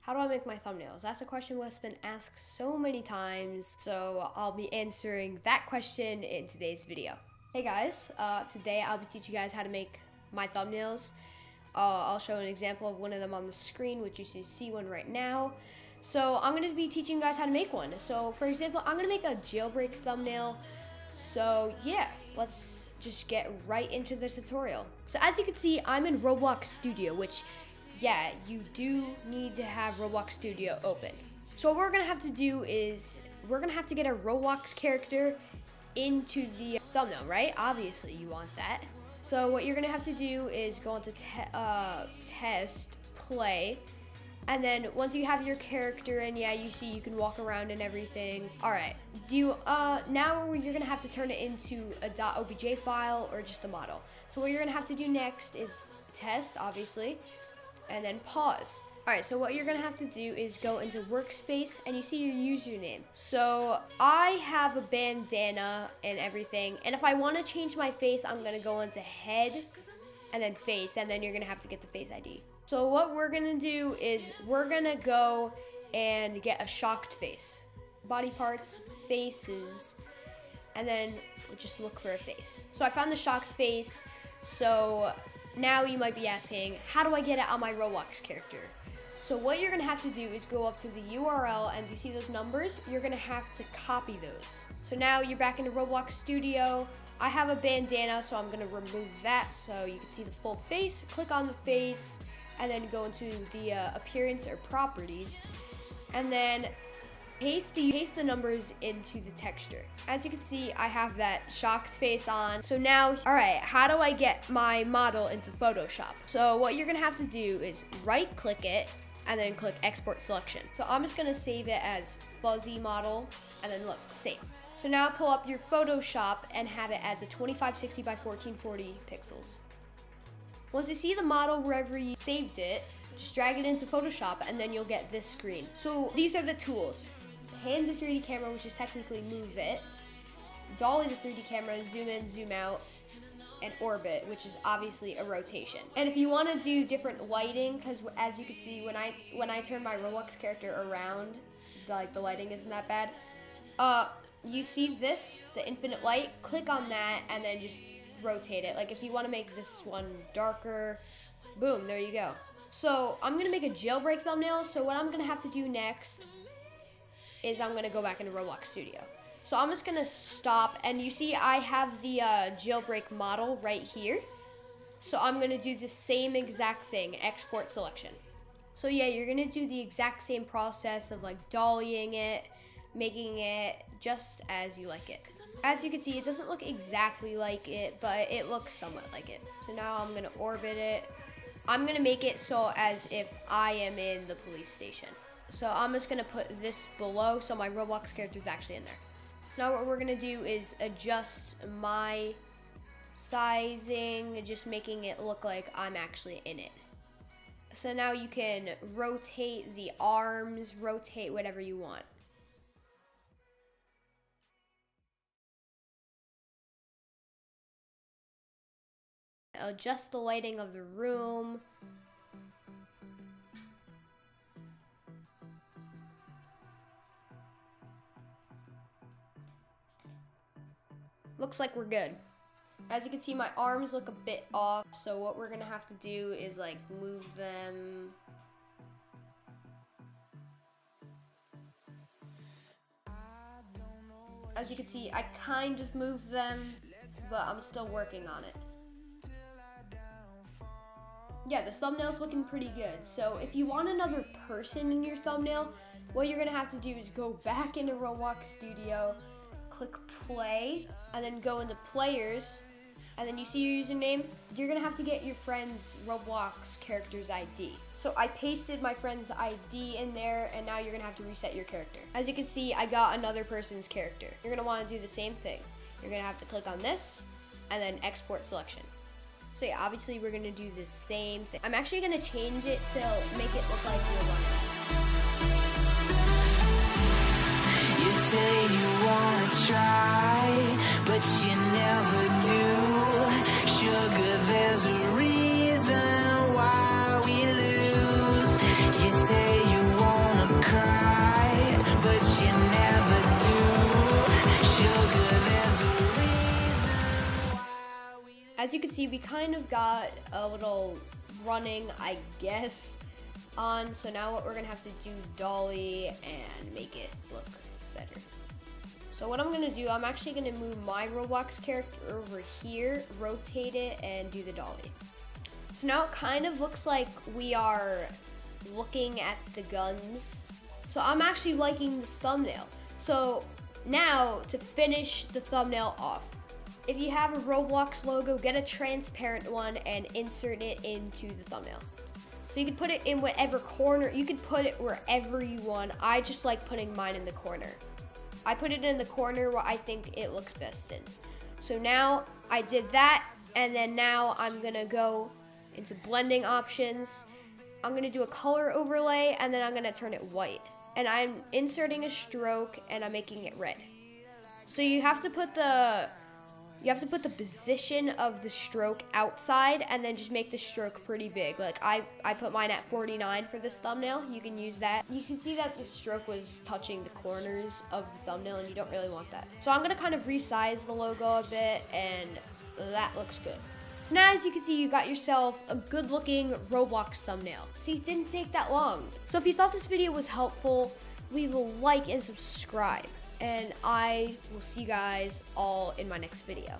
How do I make my thumbnails? That's a question that's been asked so many times, so I'll be answering that question in today's video. Hey guys, today I'll be teaching you guys how to make my thumbnails. I'll show an example of one of them on the screen, which you see one right now. So I'm going to be teaching you guys how to make one. So for example, I'm going to make a jailbreak thumbnail. So yeah, let's just get right into the tutorial. So as you can see, I'm in Roblox Studio, which yeah, you do need to have Roblox Studio open. So what we're gonna have to do is we're gonna have to get a Roblox character into the thumbnail, right? Obviously you want that. So what you're gonna have to do is go into test, play, and then once you have your character in, yeah, you see you can walk around and everything. All right, now you're gonna have to turn it into a .obj file or just a model. So what you're gonna have to do next is test, obviously, and then pause. All right, so what you're gonna have to do is go into workspace and you see your username. So I have a bandana and everything, and if I wanna change my face, I'm gonna go into head and then face, and then you're gonna have to get the face ID. So what we're gonna do is we're gonna go and get a shocked face. Body parts, faces, and then we'll just look for a face. So I found the shocked face, so now you might be asking, how do I get it on my Roblox character? So what you're gonna have to do is go up to the URL, and you see those numbers? You're gonna have to copy those. So now you're back into Roblox Studio. I have a bandana, so I'm gonna remove that so you can see the full face. Click on the face, and then go into the appearance or properties, and then paste the numbers into the texture. As you can see, I have that shocked face on. So now, all right, how do I get my model into Photoshop? So what you're gonna have to do is right click it and then click export selection. So I'm just gonna save it as fuzzy model, and then look, save. So now pull up your Photoshop and have it as a 2560 by 1440 pixels. Once you see the model wherever you saved it, just drag it into Photoshop and then you'll get this screen. So these are the tools. Pan the 3D camera, which is technically move it. Dolly the 3D camera, zoom in, zoom out, and orbit, which is obviously a rotation. And if you want to do different lighting, because as you can see, when I turn my Roblox character around, like the lighting isn't that bad. You see this, the infinite light, click on that and then just rotate it. Like if you want to make this one darker, boom, there you go. So I'm gonna make a jailbreak thumbnail. So what I'm gonna have to do next is I'm gonna go back into Roblox Studio. So I'm just gonna stop, and you see I have the jailbreak model right here. So I'm gonna do the same exact thing, export selection. So yeah, you're gonna do the exact same process of like dollying it, making it just as you like it. As you can see, it doesn't look exactly like it, but it looks somewhat like it. So now I'm gonna orbit it. I'm gonna make it so as if I am in the police station. So I'm just gonna put this below so my Roblox character is actually in there. So now what we're gonna do is adjust my sizing, just making it look like I'm actually in it. So now you can rotate the arms, rotate whatever you want. Adjust the lighting of the room. Looks like we're good. As you can see, my arms look a bit off, so what we're gonna have to do is like move them. As you can see, I kind of moved them, but I'm still working on it. Yeah, this thumbnail's looking pretty good. So if you want another person in your thumbnail, what you're gonna have to do is go back into Roblox Studio, click play, and then go into players, and then you see your username. You're gonna have to get your friend's Roblox character's ID. So I pasted my friend's ID in there, and now you're gonna have to reset your character. As you can see, I got another person's character. You're gonna wanna do the same thing. You're gonna have to click on this, and then export selection. So yeah, obviously we're gonna do the same thing. I'm actually gonna change it to make it look like you're running. You say you wanna try, but you never do. Sugar, there's a reason why we lose. You say you as you can see, we kind of got a little running, I guess, on. So now what we're gonna have to do dolly and make it look better. So what I'm gonna do, I'm actually gonna move my Roblox character over here, rotate it, and do the dolly. So now it kind of looks like we are looking at the guns. So I'm actually liking this thumbnail. So now to finish the thumbnail off, if you have a Roblox logo, get a transparent one and insert it into the thumbnail. So you can put it in whatever corner, you can put it wherever you want. I just like putting mine in the corner. I put it in the corner where I think it looks best in. So now I did that, and then now I'm gonna go into blending options. I'm gonna do a color overlay, and then I'm gonna turn it white. And I'm inserting a stroke, and I'm making it red. So you have to put the position of the stroke outside, and then just make the stroke pretty big. Like I put mine at 49 for this thumbnail. You can use that. You can see that the stroke was touching the corners of the thumbnail, and you don't really want that. So I'm gonna kind of resize the logo a bit, and that looks good. So now, as you can see, you got yourself a good looking Roblox thumbnail. See, it didn't take that long. So if you thought this video was helpful, leave a like and subscribe. And I will see you guys all in my next video.